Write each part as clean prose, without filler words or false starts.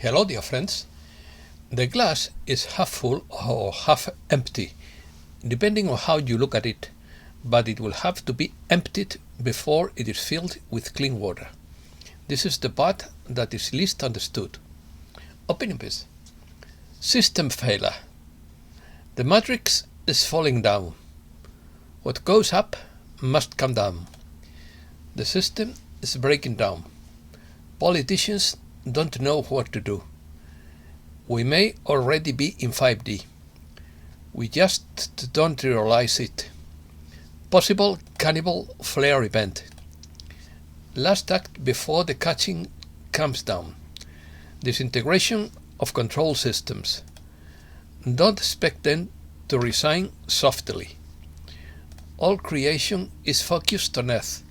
Hello, dear friends. The glass is half full or half empty, depending on how you look at it, but it will have to be emptied before it is filled with clean water. This is the part that is least understood. Opinion piece. System failure. The matrix is falling down. What goes up must come down. The system is breaking down. Politicians don't know what to do. We may already be in 5D. We just don't realize it. Possible cannibal flare event. Last act before the catching comes down. Disintegration of control systems. Don't expect them to resign softly. All creation is focused on Earth.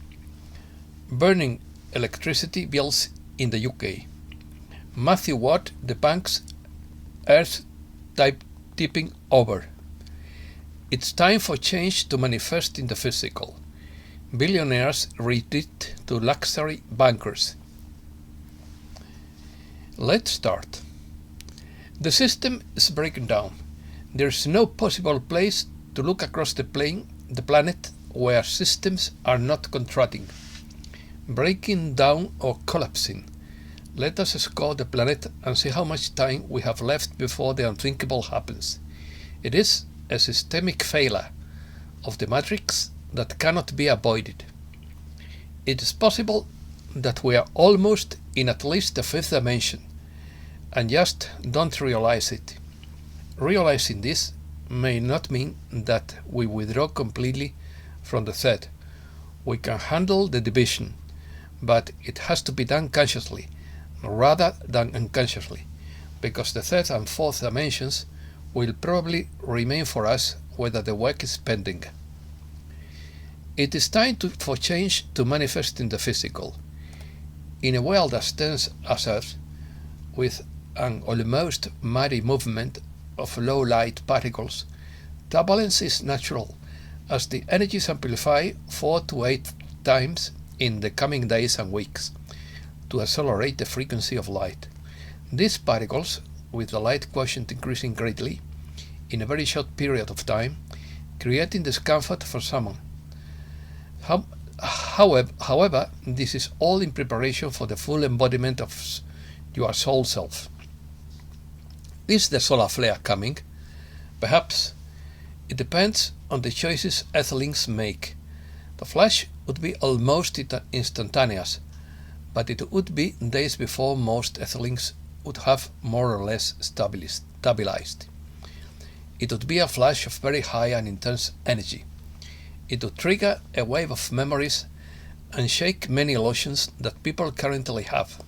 Burning electricity bills in the UK. Matthew Watt debunks Earth tipping over. It's time for change to manifest in the physical. Billionaires retreat to luxury bunkers. Let's start. The system is breaking down. There's no possible place to look across the planet where systems are not contracting, breaking down or collapsing. Let us score the planet and see how much time we have left before the unthinkable happens. It is a systemic failure of the matrix that cannot be avoided. It is possible that we are almost in at least the fifth dimension and just don't realize it. Realizing this may not mean that we withdraw completely from the third. We can handle the division, but it has to be done consciously rather than unconsciously, because the third and fourth dimensions will probably remain for us whether the work is pending. It is time for change to manifest in the physical. In a world as dense as Earth, with an almost mighty movement of low-light particles, turbulence is natural, as the energies amplify 4 to 8 times in the coming days and weeks, to accelerate the frequency of light. These particles, with the light quotient increasing greatly in a very short period of time, creating discomfort for someone. However, this is all in preparation for the full embodiment of your soul self. Is the solar flare coming? Perhaps. It depends on the choices Earthlings make. The flash would be almost instantaneous, but it would be days before most Earthlings would have more or less stabilized. It would be a flash of very high and intense energy. It would trigger a wave of memories and shake many illusions that people currently have.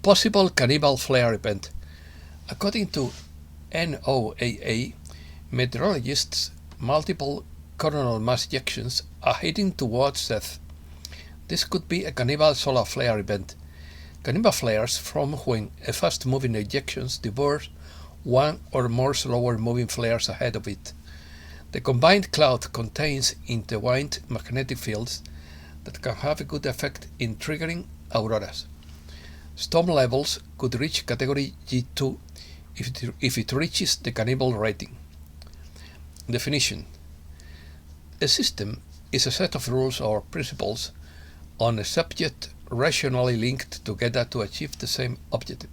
Possible cannibal flare event. According to NOAA, meteorologists, multiple coronal mass ejections are heading towards Earth. This could be a cannibal solar flare event. Cannibal flares form when a fast-moving ejections devours one or more slower-moving flares ahead of it. The combined cloud contains intertwined magnetic fields that can have a good effect in triggering auroras. Storm levels could reach category G2 if it reaches the cannibal rating. Definition. A system is a set of rules or principles on a subject rationally linked together to achieve the same objective.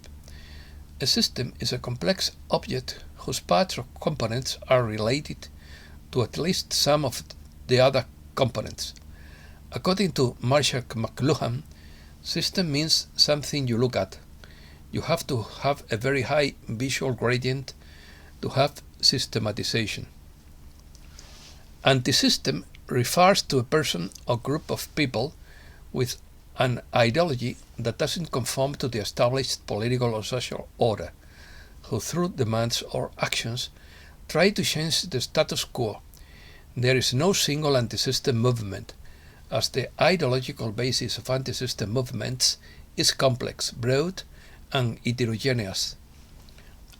A system is a complex object whose parts or components are related to at least some of the other components. According to Marshall McLuhan, system means something you look at. You have to have a very high visual gradient to have systematization. Anti-system refers to a person or group of people with an ideology that doesn't conform to the established political or social order, who through demands or actions try to change the status quo. There is no single anti-system movement, as the ideological basis of anti-system movements is complex, broad, and heterogeneous.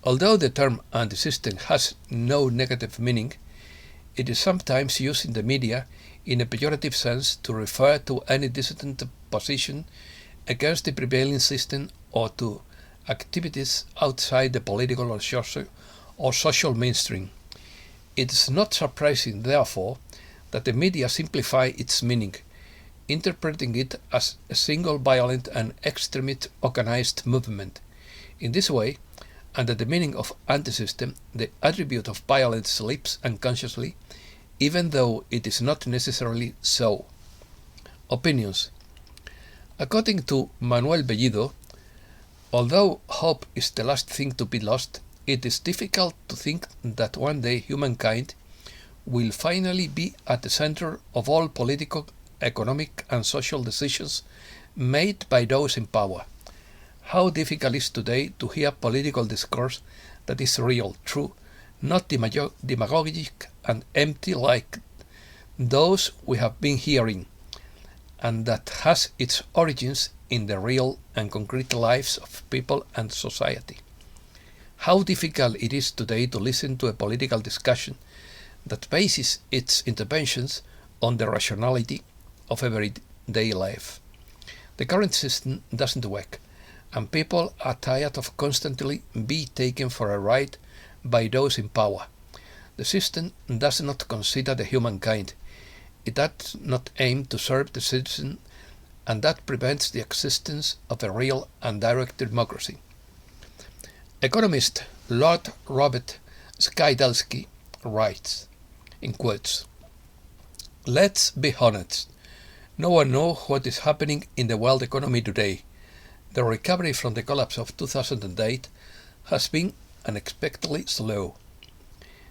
Although the term anti-system has no negative meaning, it is sometimes used in the media in a pejorative sense to refer to any dissident position against the prevailing system or to activities outside the political or social mainstream. It is not surprising, therefore, that the media simplify its meaning, interpreting it as a single violent and extremist organized movement. In this way, under the meaning of anti-system, the attribute of violence slips unconsciously, even though it is not necessarily so. Opinions. According to Manuel Bellido, although hope is the last thing to be lost, it is difficult to think that one day humankind will finally be at the center of all political, economic and social decisions made by those in power. How difficult it is today to hear political discourse that is real, true, not demagogic and empty like those we have been hearing, and that has its origins in the real and concrete lives of people and society. How difficult it is today to listen to a political discussion that bases its interventions on the rationality of everyday life. The current system doesn't work, and people are tired of constantly being taken for a ride by those in power. The system does not consider the humankind. It does not aim to serve the citizen, and that prevents the existence of a real and direct democracy. Economist Lord Robert Skidelsky writes, in quotes, "Let's be honest. No one knows what is happening in the world economy today. The recovery from the collapse of 2008 has been unexpectedly slow."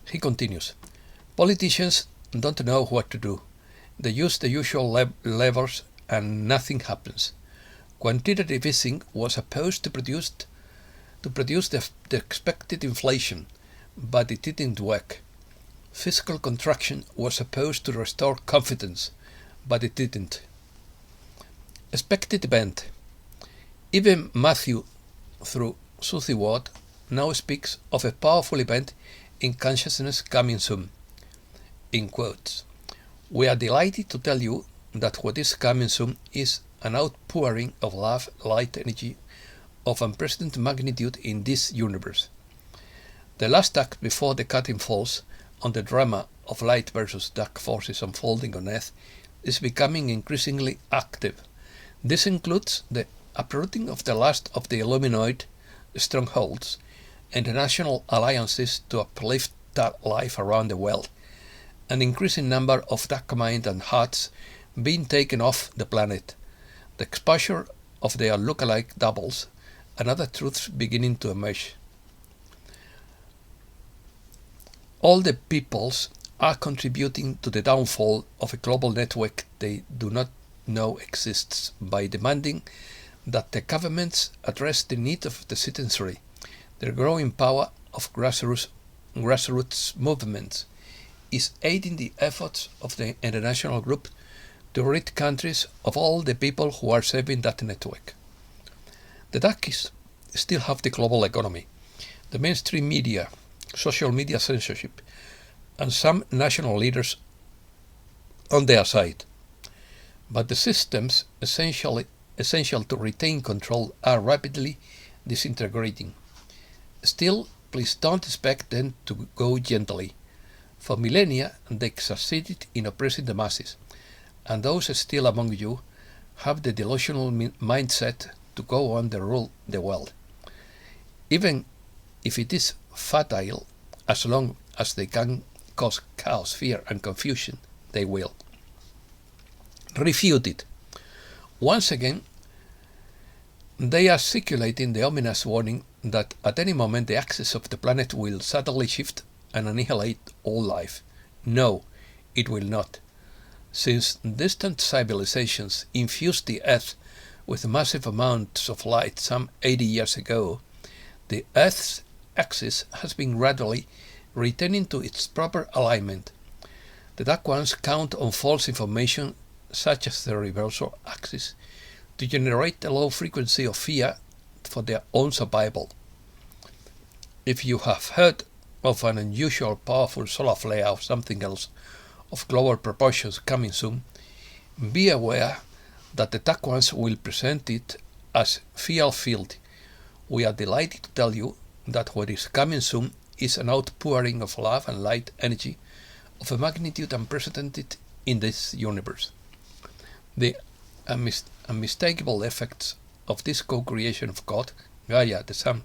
He continues, "Politicians don't know what to do. They use the usual levers and nothing happens. Quantitative easing was supposed to produce the expected inflation, but it didn't work. Fiscal contraction was supposed to restore confidence, but it didn't. Expected event. Even Matthew, through Susie Ward, now speaks of a powerful event in consciousness coming soon. In quotes, "We are delighted to tell you that what is coming soon is an outpouring of love, light, energy of unprecedented magnitude in this universe. The last act before the curtain falls on the drama of light versus dark forces unfolding on Earth is becoming increasingly active. This includes the uprooting of the last of the Illuminoid strongholds and the national alliances to uplift that life around the world, an increasing number of dark minds and hearts being taken off the planet, the exposure of their look-alike doubles, and other truths beginning to emerge. All the peoples are contributing to the downfall of a global network they do not know exists by demanding that the governments address the needs of the citizenry, the growing power of grassroots movements is aiding the efforts of the international group to rid countries of all the people who are serving that network. The darkies still have the global economy, the mainstream media, social media censorship, and some national leaders on their side. But the systems essential to retain control are rapidly disintegrating. Still, please don't expect them to go gently. For millennia, they succeeded in oppressing the masses, and those still among you have the delusional mindset to go on to rule the world. Even if it is futile, as long as they can cause chaos, fear, and confusion, they will. Refuted. Once again, they are circulating the ominous warning that at any moment the axis of the planet will suddenly shift and annihilate all life. No, it will not. Since distant civilizations infused the Earth with massive amounts of light some 80 years ago, the Earth's axis has been gradually returning to its proper alignment. The dark ones count on false information such as the reversal axis to generate a low frequency of fear for their own survival. If you have heard of an unusual powerful solar flare or something else of global proportions coming soon, be aware that the dark ones will present it as fear-filled, we are delighted to tell you that what is coming soon is an outpouring of love and light energy of a magnitude unprecedented in this universe. The unmistakable effects of this co-creation of God, Gaia, the Sun,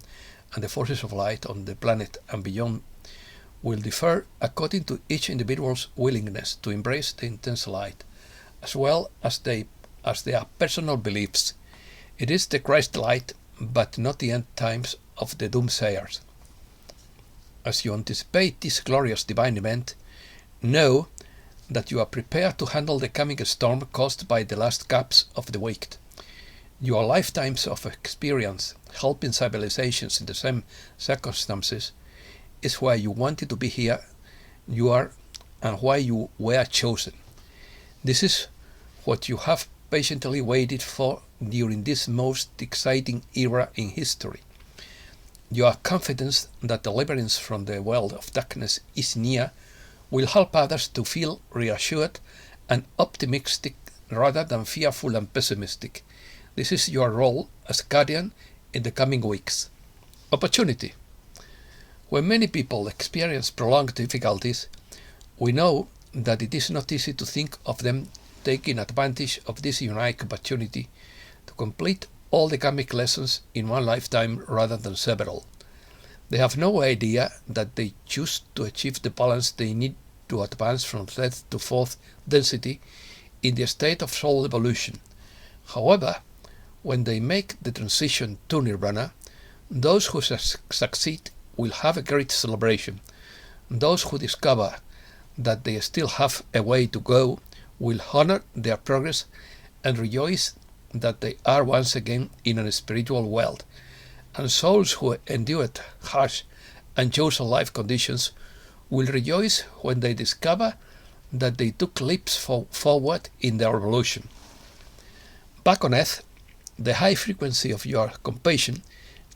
and the forces of light on the planet and beyond will differ according to each individual's willingness to embrace the intense light, as well as their personal beliefs. It is the Christ light, but not the end times of the doomsayers. As you anticipate this glorious divine event, know that you are prepared to handle the coming storm caused by the last gaps of the wicked. Your lifetimes of experience helping civilizations in the same circumstances is why you wanted to be here you are and why you were chosen. This is what you have patiently waited for during this most exciting era in history. Your confidence that deliverance from the world of darkness is near will help others to feel reassured and optimistic rather than fearful and pessimistic. This is your role as guardian in the coming weeks. Opportunity. When many people experience prolonged difficulties, we know that it is not easy to think of them taking advantage of this unique opportunity to complete all the karmic lessons in one lifetime rather than several. They have no idea that they choose to achieve the balance they need to advance from third to fourth density in the state of soul evolution. However, when they make the transition to Nirvana, those who succeed will have a great celebration. Those who discover that they still have a way to go will honor their progress and rejoice that they are once again in a spiritual world. And souls who endured harsh and chosen life conditions will rejoice when they discover that they took leaps forward in their evolution. Back on Earth, the high frequency of your compassion,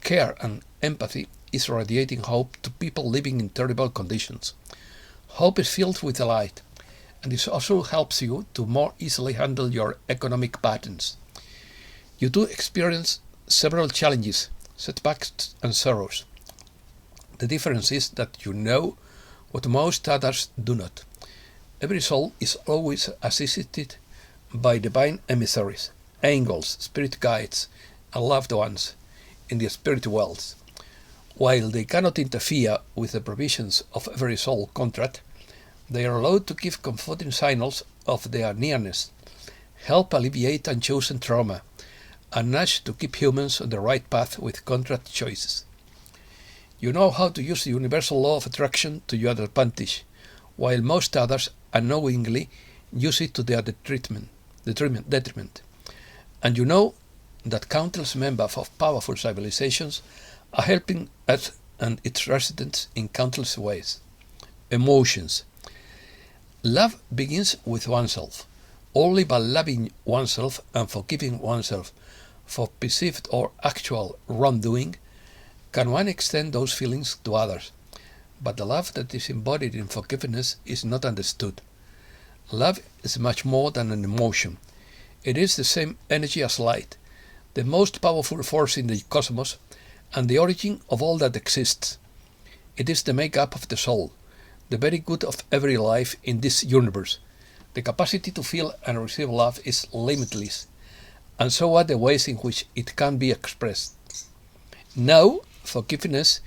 care and empathy is radiating hope to people living in terrible conditions. Hope is filled with light, and this also helps you to more easily handle your economic burdens. You do experience several challenges, setbacks and sorrows. The difference is that you know what most others do not. Every soul is always assisted by divine emissaries, angels, spirit guides, and loved ones in the spirit worlds. While they cannot interfere with the provisions of every soul contract, they are allowed to give comforting signals of their nearness, help alleviate unchosen trauma, and nudge to keep humans on the right path with contract choices. You know how to use the universal law of attraction to your advantage, while most others unknowingly use it to their detriment. And you know that countless members of powerful civilizations are helping Earth and its residents in countless ways. Emotions. Love begins with oneself. Only by loving oneself and forgiving oneself for perceived or actual wrongdoing can one extend those feelings to others. But the love that is embodied in forgiveness is not understood. Love is much more than an emotion. It is the same energy as light, the most powerful force in the cosmos, and the origin of all that exists. It is the make-up of the soul, the very good of every life in this universe. The capacity to feel and receive love is limitless, and so are the ways in which it can be expressed. Now, forgiveness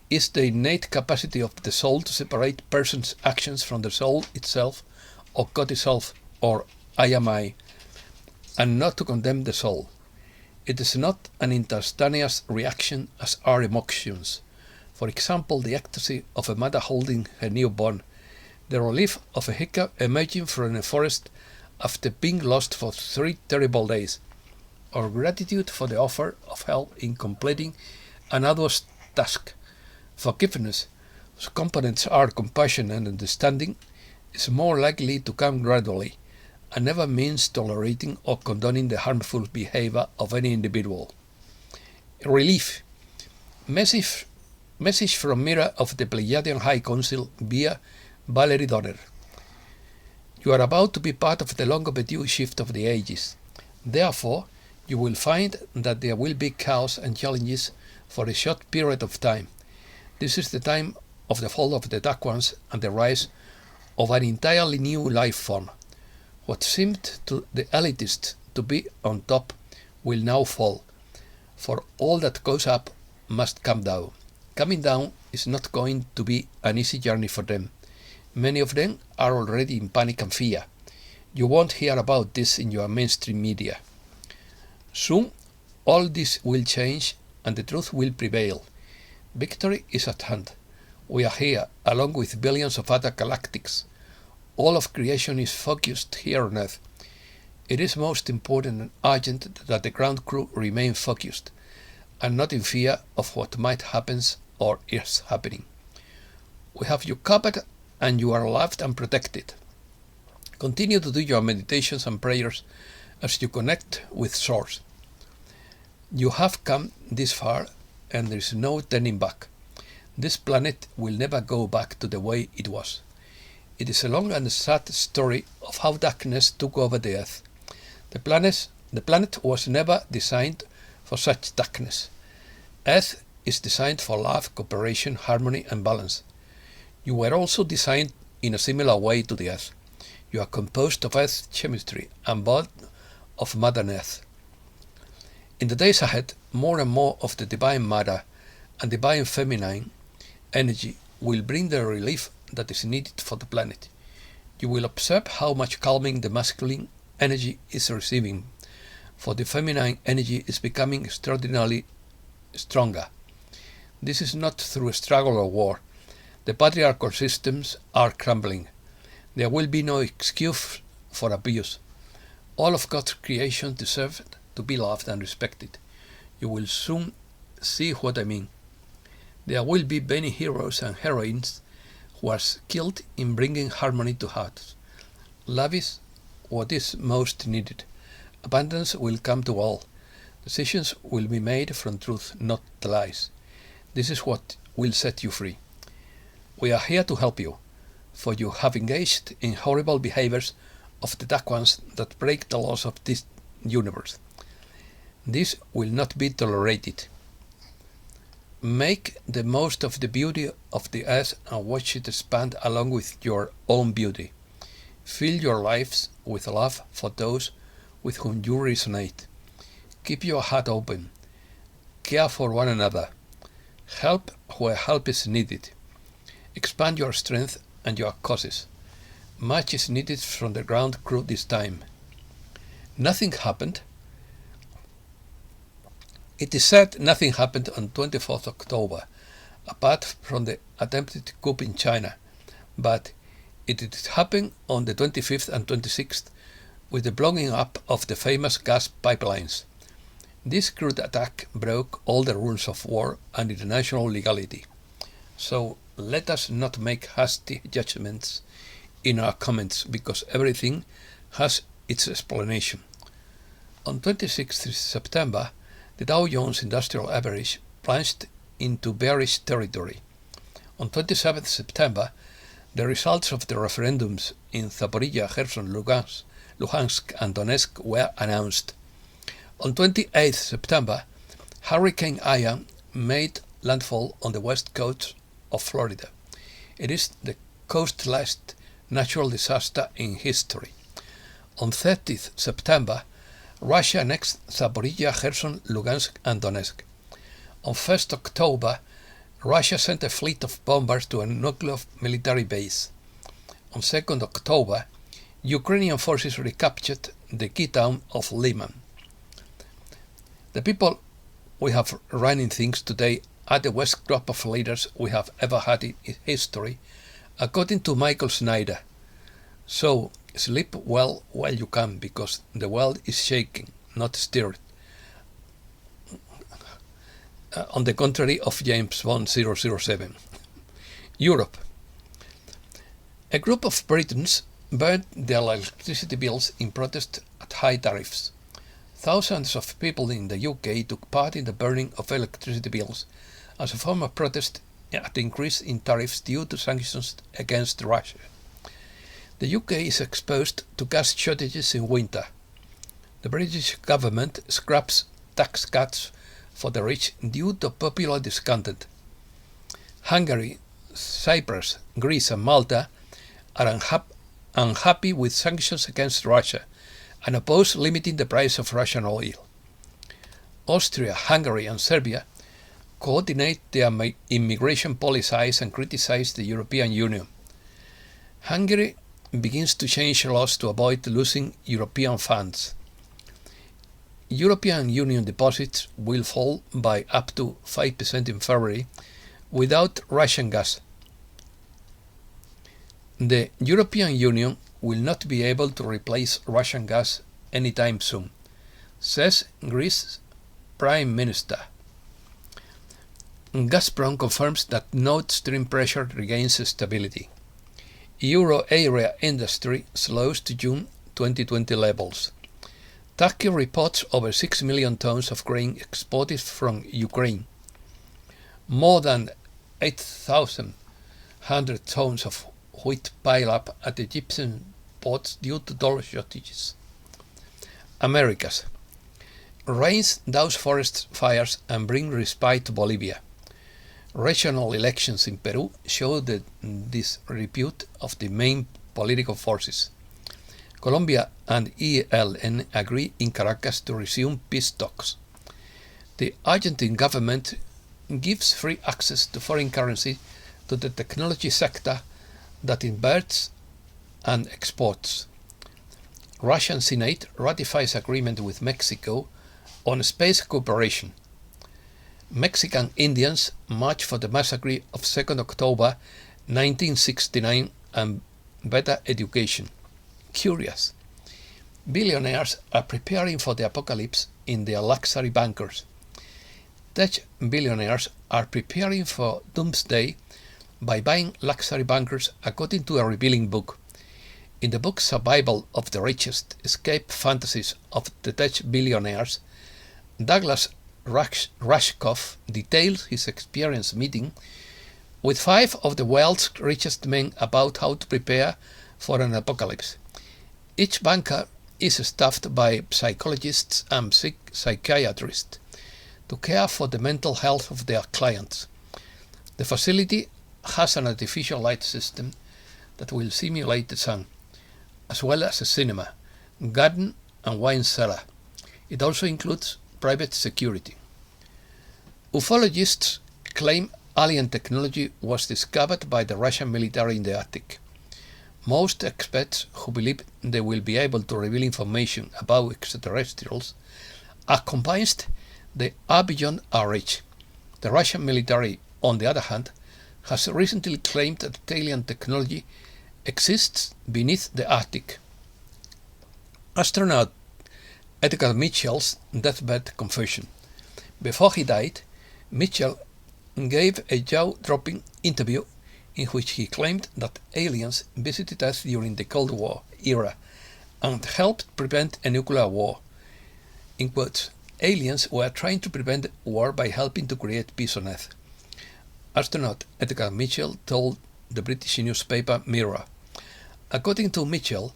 is the innate capacity of the soul to separate person's actions from the soul itself, or God itself, or I am I, and not to condemn the soul. It is not an instantaneous reaction as are emotions. For example, the ecstasy of a mother holding her newborn, the relief of a hiccup emerging from a forest after being lost for 3 terrible days, or gratitude for the offer of help in completing an arduous task. Forgiveness, whose components are compassion and understanding, is more likely to come gradually, and never means tolerating or condoning the harmful behavior of any individual. Relief. Message from Mirror of the Pleiadian High Council via Valerie Donner. You are about to be part of the long overdue shift of the ages. Therefore, You will find that there will be chaos and challenges for a short period of time. This is the time of the fall of the Dark Ones and the rise of an entirely new life form. What seemed to the elitists to be on top will now fall, for all that goes up must come down. Coming down is not going to be an easy journey for them. Many of them are already in panic and fear. You won't hear about this in your mainstream media. Soon, all this will change and the truth will prevail. Victory is at hand. We are here, along with billions of other galactics. All of creation is focused here on Earth. It is most important and urgent that the ground crew remain focused, and not in fear of what might happen or is happening. We have you covered and you are loved and protected. Continue to do your meditations and prayers as you connect with Source. You have come this far and there is no turning back. This planet will never go back to the way it was. It is a long and sad story of how darkness took over the Earth. The planet was never designed for such darkness. Earth is designed for love, cooperation, harmony and balance. You were also designed in a similar way to the Earth. You are composed of Earth's chemistry and born of Mother Earth. In the days ahead, more and more of the divine matter and divine feminine energy will bring the relief that is needed for the planet. You will observe how much calming the masculine energy is receiving, for the feminine energy is becoming extraordinarily stronger. This is not through a struggle or war. The patriarchal systems are crumbling. There will be no excuse for abuse. All of God's creation deserves to be loved and respected. You will soon see what I mean. There will be many heroes and heroines who are skilled in bringing harmony to hearts. Love is what is most needed. Abundance will come to all. Decisions will be made from truth, not lies. This is what will set you free. We are here to help you, for you have engaged in horrible behaviors of the Dark Ones that break the laws of this universe. This will not be tolerated. Make the most of the beauty of the earth and watch it expand along with your own beauty. Fill your lives with love for those with whom you resonate. Keep your heart open. Care for one another. Help where help is needed. Expand your strength and your causes. Much is needed from the ground crew this time. Nothing happened. It is said nothing happened on 24th October, apart from the attempted coup in China, but it did happen on the 25th and 26th with the blowing up of the famous gas pipelines. This crude attack broke all the rules of war and international legality. So let us not make hasty judgments in our comments, because everything has its explanation. On 26th September, the Dow Jones Industrial Average plunged into bearish territory. On 27th September, the results of the referendums in Zaporizhia, Kherson, Luhansk and Donetsk were announced. On 28th September, Hurricane Ian made landfall on the west coast of Florida. It is the coastliest natural disaster in history. On 30th September, Russia annexed Zaporizhia, Kherson, Lugansk and Donetsk. On 1st October, Russia sent a fleet of bombers to a nuclear military base. On 2nd October, Ukrainian forces recaptured the key town of Liman. The people we have running things today are the worst crop of leaders we have ever had in history, according to Michael Snyder. So, sleep well while you can, because the world is shaking, not stirred. On the contrary of James Bond 007. Europe. A group of Britons burned their electricity bills in protest at high tariffs. Thousands of people in the UK took part in the burning of electricity bills as a form of protest at the increase in tariffs due to sanctions against Russia. The UK is exposed to gas shortages in winter. The British government scraps tax cuts for the rich due to popular discontent. Hungary, Cyprus, Greece and Malta are unhappy with sanctions against Russia and oppose limiting the price of Russian oil. Austria, Hungary and Serbia coordinate their immigration policies and criticize the European Union. Hungary begins to change laws to avoid losing European funds. European Union deposits will fall by up to 5% in February without Russian gas. The European Union will not be able to replace Russian gas anytime soon, says Greece's Prime Minister. Gazprom confirms that Nord Stream pressure regains stability. Euro area industry slows to June 2020 levels. Turkey reports over 6 million tons of grain exported from Ukraine. More than 8,100 tons of wheat pile up at Egyptian ports due to dollar shortages. Americas. Rains douse forest fires and bring respite to Bolivia. Regional elections in Peru show the disrepute of the main political forces. Colombia and ELN agree in Caracas to resume peace talks. The Argentine government gives free access to foreign currency to the technology sector that imports and exports. Russian Senate ratifies agreement with Mexico on space cooperation. Mexican Indians march for the massacre of 2nd October 1969 and better education. Curious. Billionaires are preparing for the apocalypse in their luxury bunkers. Tech billionaires are preparing for doomsday by buying luxury bunkers according to a revealing book. In the book Survival of the Richest Escape Fantasies of the Tech Billionaires, Douglas Rushkoff details his experience meeting with 5 of the world's richest men about how to prepare for an apocalypse. Each bunker is staffed by psychologists and psychiatrists to care for the mental health of their clients. The facility has an artificial light system that will simulate the sun, as well as a cinema, garden and wine cellar. It also includes private security. Ufologists claim alien technology was discovered by the Russian military in the Arctic. Most experts who believe they will be able to reveal information about extraterrestrials are convinced they are beyond our reach. The Russian military, on the other hand, has recently claimed that alien technology exists beneath the Arctic. Astronaut Edgar Mitchell's deathbed confession. Before he died, Mitchell gave a jaw-dropping interview in which he claimed that aliens visited us during the Cold War era and helped prevent a nuclear war. In quotes, aliens were trying to prevent war by helping to create peace on Earth. Astronaut Edgar Mitchell told the British newspaper Mirror. According to Mitchell,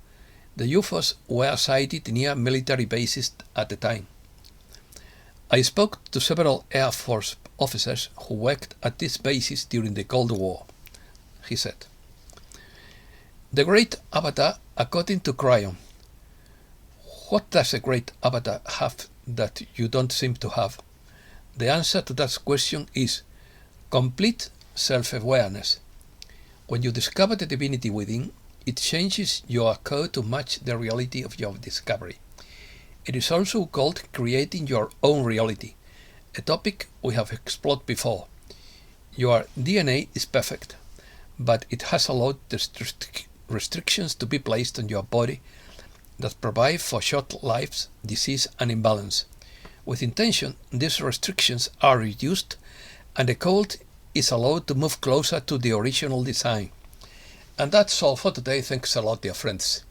the UFOs were sighted near military bases at the time. I spoke to several Air Force officers who worked at these bases during the Cold War, he said. The Great Avatar, according to Cryon. What does a great avatar have that you don't seem to have? The answer to that question is complete self-awareness. When you discover the divinity within, it changes your code to match the reality of your discovery. It is also called creating your own reality, a topic we have explored before. Your DNA is perfect, but it has allowed the restrictions to be placed on your body that provide for short lives, disease and imbalance. With intention, these restrictions are reduced and the code is allowed to move closer to the original design. And that's all for today. Thanks a lot, dear friends.